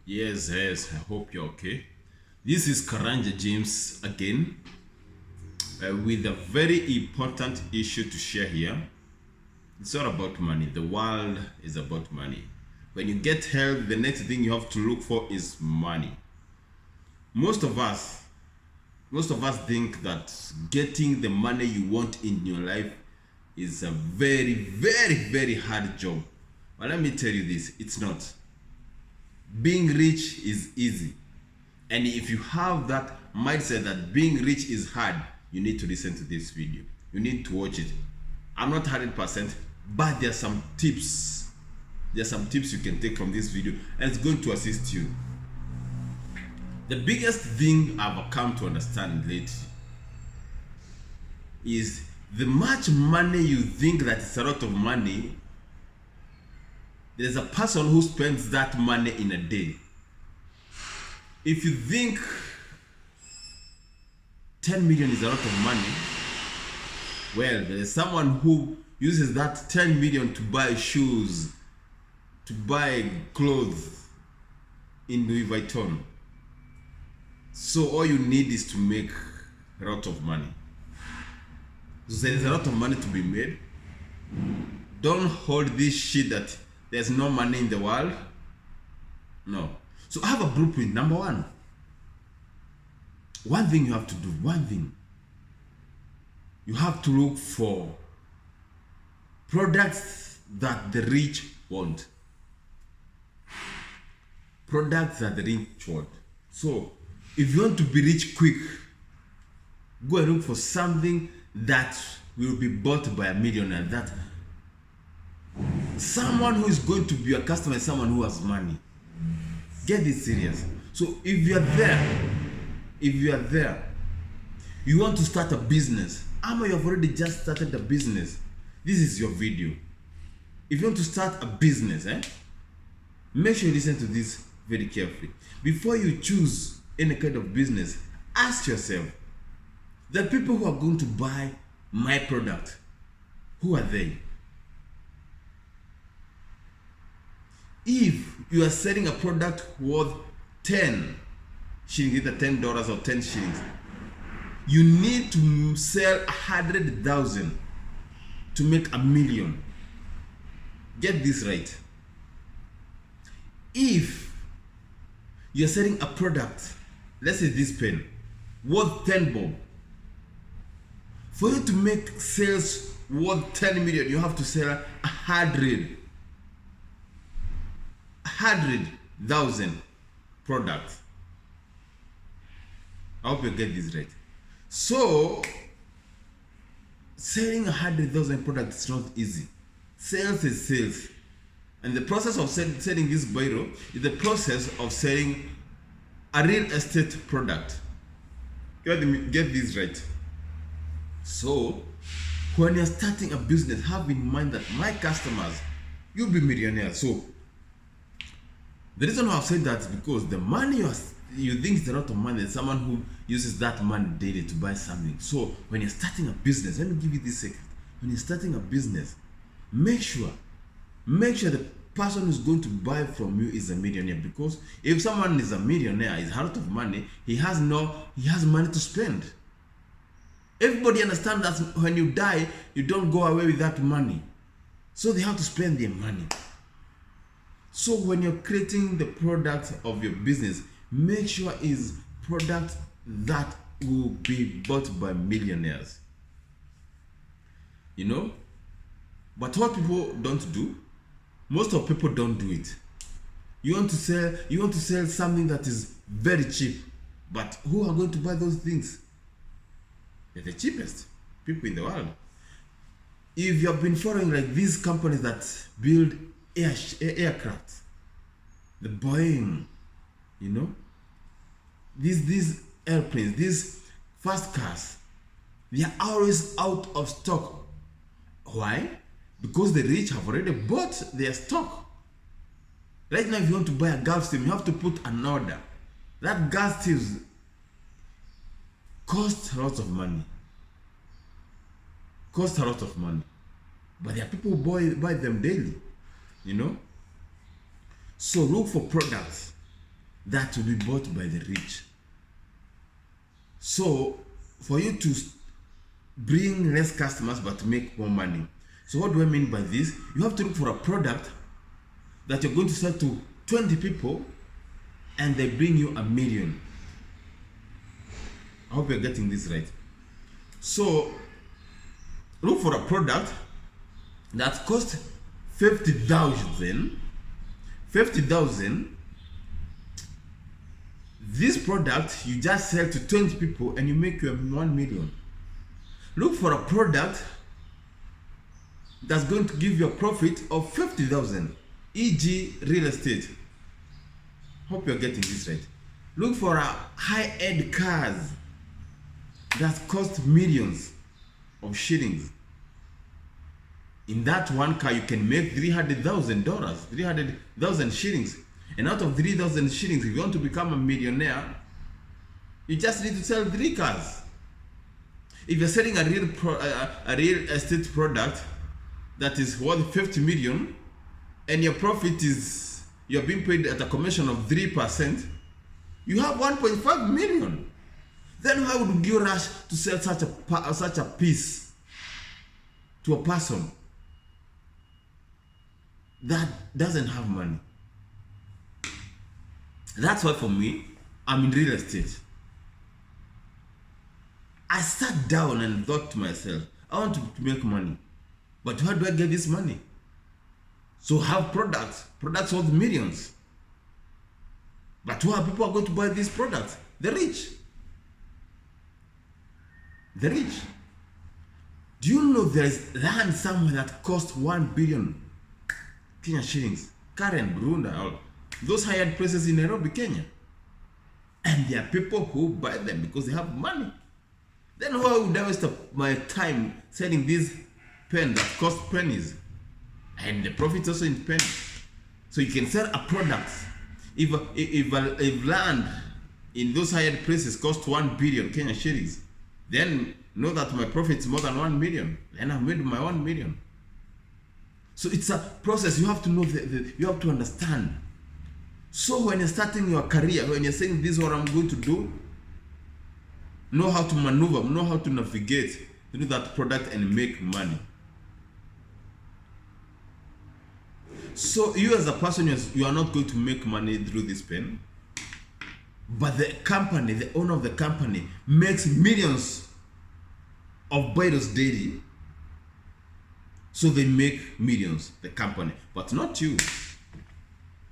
Yes, I hope you're okay. This is Karanja James again with a very important issue to share here. It's all about money. The world is about money. When you get help, the next thing you have to look for is money. Most of us, most of us think that getting the money you want in your life is a very hard job. But let me tell you this, it's not. Being rich is easy. And if you have that mindset that being rich is hard, you need to listen to this video. You need to watch it. I'm not 100%, but there are some tips. There are some tips you can take from this video, and it's going to assist you. The biggest thing I've come to understand lately is the much money you think that it's a lot of money, there's a person who spends that money in a day. If you think 10 million is a lot of money, well, there's someone who uses that 10 million to buy shoes, to buy clothes in Louis Vuitton. So all you need is to make a lot of money. So there's a lot of money to be made. Don't hold this shit that there's no money in the world. No. So I have a blueprint. Number one thing you have to do, you have to look for products that the rich want. Products that the rich want. So if you want to be rich quick, go and look for something that will be bought by a millionaire. That someone who is going to be a customer is someone who has money. Get this serious. So if you are there, you want to start a business, you have already just started a business, this is your video. If you want to start a business, make sure you listen to this very carefully. Before you choose any kind of business, ask yourself, the people who are going to buy my product, who are they? If you are selling a product worth 10 shillings, either $10 or 10 shillings, you need to sell 100,000 to make a million. Get this right. If you're selling a product, let's say this pen, worth 10 bob, for you to make sales worth 10 million, you have to sell 100,000 products. I hope you get this right. So selling 100,000 products is not easy. Sales is sales, and the process of selling this biro is the process of selling a real estate product. Get this right. So when you're starting a business, have in mind that my customers, you'll be millionaires. So the reason why I've said that is because the money you think is a lot of money, there's someone who uses that money daily to buy something. So when you're starting a business, let me give you this secret. When you're starting a business, make sure the person who's going to buy from you is a millionaire. Because if someone is a millionaire, is a lot of money, he has money to spend. Everybody understands that when you die, you don't go away with that money. So they have to spend their money. So when you're creating the product of your business, make sure it's product that will be bought by millionaires. You know? But what people don't do, most of people don't do it. You want to sell something that is very cheap, but who are going to buy those things? They're the cheapest people in the world. If you have been following like these companies that build aircraft, the Boeing, you know, these airplanes, these fast cars, they are always out of stock. Why? Because the rich have already bought their stock. Right now, if you want to buy a gas station, you have to put an order. That gas station costs a lot of money. But there are people who buy them daily, you know. So look for products that will be bought by the rich. So for you to bring less customers but make more money. So what do I mean by this? You have to look for a product that you're going to sell to 20 people and they bring you $1 million. I hope you're getting this right. So look for a product that costs 50,000. This product you just sell to 20 people and you make your $1 million. Look for a product that's going to give you a profit of 50,000, e.g. real estate. Hope you're getting this right. Look for a high-end cars that cost millions of shillings. In that one car you can make $300,000, 300,000 shillings. And out of 3,000 shillings, if you want to become a millionaire, you just need to sell 3 cars. If you're selling a real estate product that is worth 50 million and your profit is, you're being paid at a commission of 3%, you have 1.5 million. Then why would you rush to sell such a piece to a person that doesn't have money? That's why for me, I'm in real estate. I sat down and thought to myself, I want to make money, but how do I get this money? So have products worth millions. But who are people going to buy these products? The rich. The rich. Do you know there is land somewhere that costs 1 billion Kenya shillings? Karen, Burunda, all those hired places in Nairobi, Kenya. And there are people who buy them because they have money. Then why would I waste my time selling these pens that cost pennies? And the profit also in pennies. So you can sell a product. If land in those hired places cost 1 billion Kenya shillings, then know that my profit is more than 1 million. Then I've made my 1 million. So it's a process. You have to know, you have to understand. So when you're starting your career, when you're saying this is what I'm going to do, know how to maneuver, know how to navigate to do that product and make money. So you as a person, you are not going to make money through this pen, but the company, the owner of the company, makes millions of biros daily. So they make millions, the company, but not you.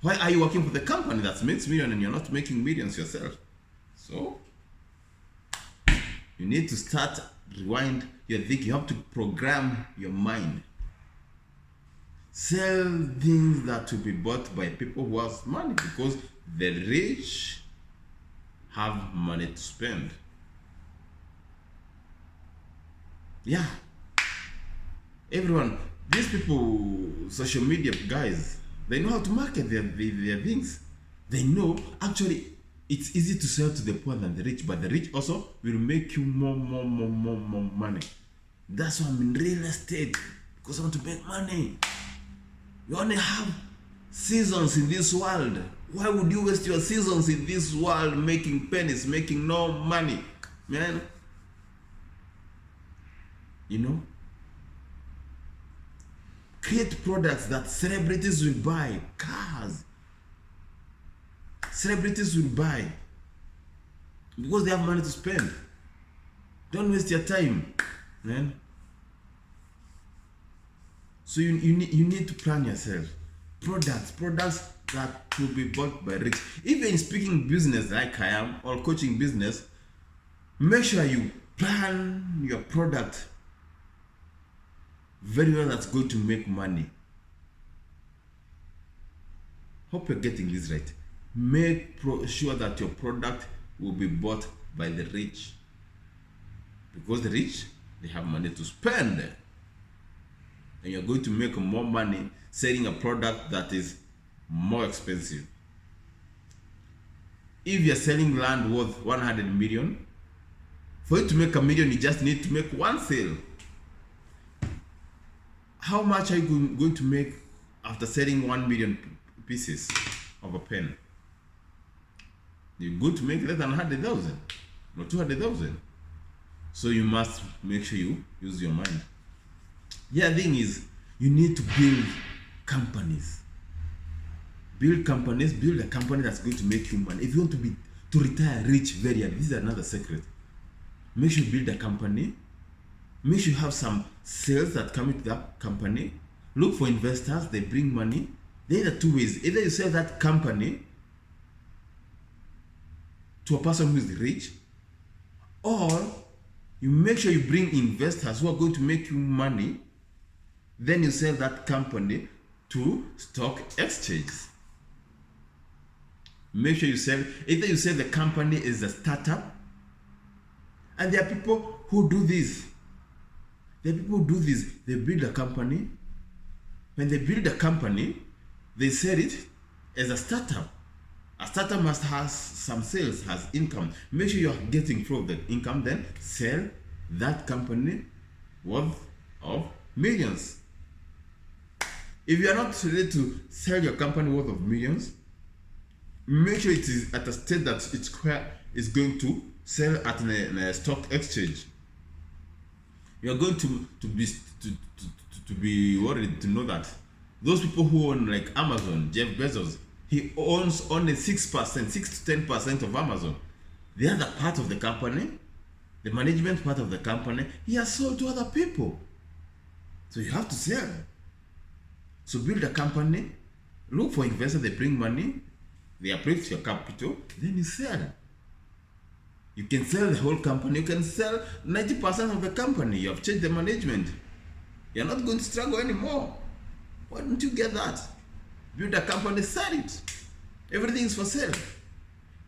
Why are you working for the company that makes millions and you're not making millions yourself? So you need to start, rewind your thinking. You have to program your mind. Sell things that will be bought by people who have money, because the rich have money to spend. Yeah. Everyone, these people, social media guys, they know how to market their things. They know, actually, it's easy to sell to the poor than the rich, but the rich also will make you more money. That's why I'm in real estate, because I want to make money. You only have seasons in this world. Why would you waste your seasons in this world making pennies, making no money, man? You know? Create products that celebrities will buy. Cars. Celebrities will buy because they have money to spend. Don't waste your time, man. So you need to plan yourself. Products that will be bought by rich. Even speaking business like I am, or coaching business, make sure you plan your product very well that's going to make money. Hope you're getting this right. Make sure that your product will be bought by the rich, because the rich, they have money to spend, and you're going to make more money selling a product that is more expensive. If you're selling land worth 100 million, for you to make $1 million, you just need to make one sale. How much are you going to make after selling 1 million pieces of a pen? You're going to make less than 100,000 or 200,000. So you must make sure you use your mind. The other thing is, you need to build companies. Build companies, build a company that's going to make you money. If you want to retire rich very early, this is another secret. Make sure you build a company. Make sure you have some sales that come into that company. Look for investors, they bring money. There are two ways. Either you sell that company to a person who is rich, or you make sure you bring investors who are going to make you money. Then you sell that company to stock exchanges. Make sure you sell, either you sell the company as a startup, and there are people who do this. There are people who do this. They build a company. When they build a company, they sell it as a startup. A startup must have some sales, has income. Make sure you are getting flow of the income, then sell that company worth of millions. If you are not ready to sell your company worth of millions, make sure it is at a state that it's going to sell at a stock exchange. You are going to be worried to know that those people who own like Amazon, Jeff Bezos, he owns only 6%, 6 to 10% of Amazon. The other part of the company, the management part of the company, he has sold to other people. So you have to sell. So build a company, look for investors, they bring money, they appraise your capital, then you sell. You can sell the whole company, you can sell 90% of the company. You have changed the management. You're not going to struggle anymore. Why don't you get that? Build a company, sell it. Everything is for sale.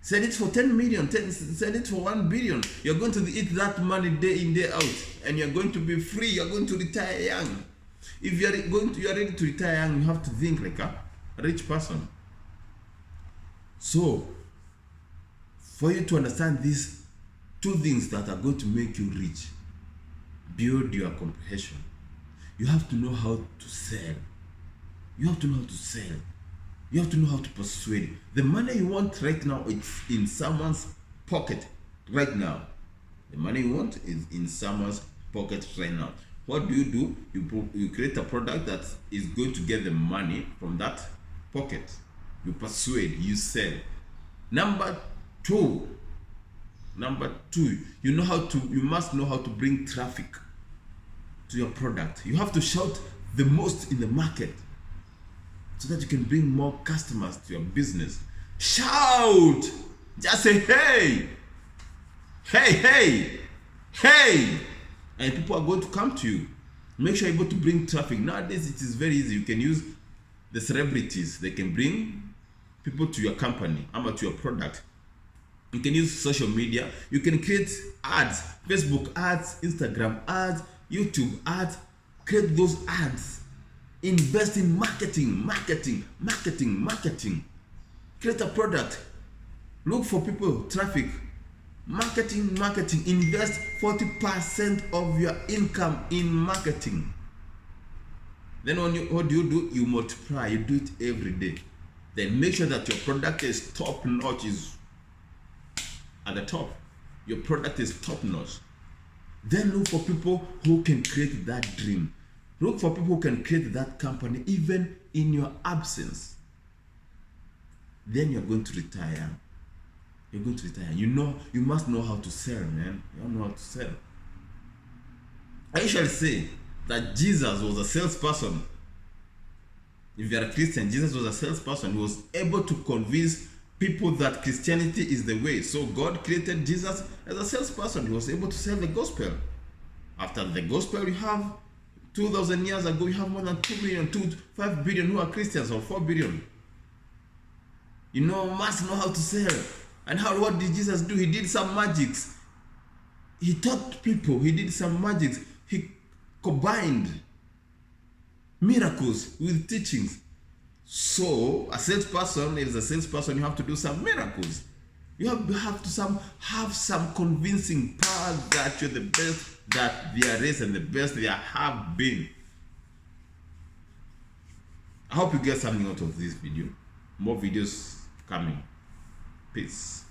Sell it for 10 million, sell it for 1 billion. You're going to eat that money day in, day out, and you're going to be free. You're going to retire young. If you are ready to retire young, you have to think like a rich person. So, for you to understand these two things that are going to make you rich, build your comprehension. You have to know how to sell. You have to know how to sell. You have to know how to persuade. The money you want right now is in someone's pocket right now. The money you want is in someone's pocket right now. What do? You create a product that is going to get the money from that pocket. You persuade, you sell. Number two, you must know how to bring traffic to your product. You have to shout the most in the market so that you can bring more customers to your business. Shout! Just say, hey! Hey, hey! Hey! And people are going to come to you. Make sure you're able to bring traffic. Nowadays, it is very easy. You can use the celebrities. They can bring people to your company, to your product. You can use social media. You can create ads, Facebook ads, Instagram ads, YouTube ads. Create those ads. Invest in marketing. Create a product. Look for people, traffic. Marketing. Invest 40% of your income in marketing. Then what do? You multiply. You do it every day. Then make sure that your product is top notch, is at the top. Your product is top notch. Then look for people who can create that dream. Look for people who can create that company even in your absence. Then you're going to retire. You're going to retire. You must know how to sell, man. You don't know how to sell. I usually say that Jesus was a salesperson. If you're a Christian, Jesus was a salesperson. He was able to convince people that Christianity is the way. So God created Jesus as a salesperson. He was able to sell the gospel. After the gospel, we have 2,000 years ago, we have more than 2 million, 5 billion who are Christians, or 4 billion. You must know how to sell. And what did Jesus do? He did some magics. He taught people. He did some magics. He combined miracles with teachings. So, a salesperson is a salesperson. You have to do some miracles. You have to have some convincing power that you're the best that there is and the best there have been. I hope you get something out of this video. More videos coming. Peace.